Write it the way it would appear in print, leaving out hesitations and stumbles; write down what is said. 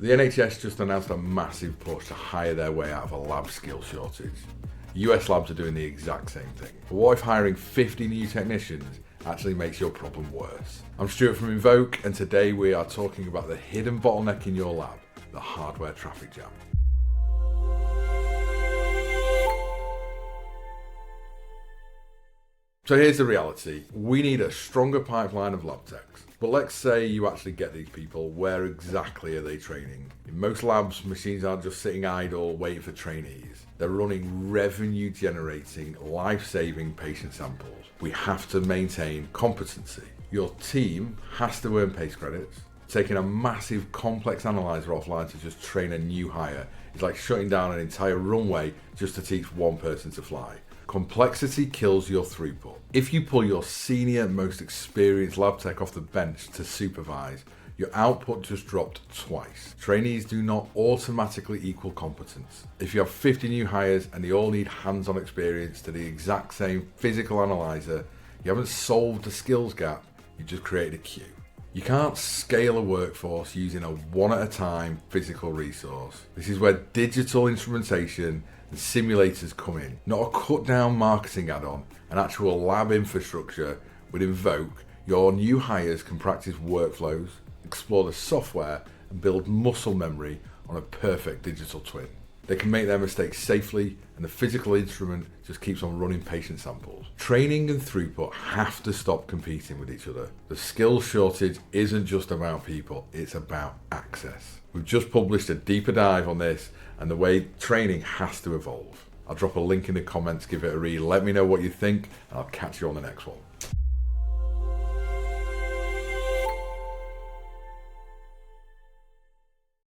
The NHS just announced a massive push to hire their way out of a lab skill shortage. US labs are doing the exact same thing. But what if hiring 50 new technicians actually makes your problem worse? I'm Stuart from Envoke, and today we are talking about the hidden bottleneck in your lab, the hardware traffic jam. So here's the reality. We need a stronger pipeline of lab techs. But let's say you actually get these people, where exactly are they training? In most labs, machines aren't just sitting idle waiting for trainees. They're running revenue generating, life-saving patient samples. We have to maintain competency. Your team has to earn PACE credits. Taking a massive complex analyzer offline to just train a new hire is like shutting down an entire runway just to teach one person to fly. Complexity kills your throughput. If you pull your senior, most experienced lab tech off the bench to supervise, your output just dropped twice. Trainees do not automatically equal competence. If you have 50 new hires and they all need hands-on experience to the exact same physical analyzer, you haven't solved the skills gap, you just created a queue. You can't scale a workforce using a one-at-a-time physical resource. This is where digital instrumentation and simulators come in. Not a cut-down marketing add-on, an actual lab infrastructure. With Envoke, your new hires can practice workflows, explore the software, and build muscle memory on a perfect digital twin. They can make their mistakes safely, and the physical instrument just keeps on running patient samples. Training and throughput have to stop competing with each other. The skills shortage isn't just about people, it's about access. We've just published a deeper dive on this and the way training has to evolve. I'll drop a link in the comments, give it a read, let me know what you think, and I'll catch you on the next one.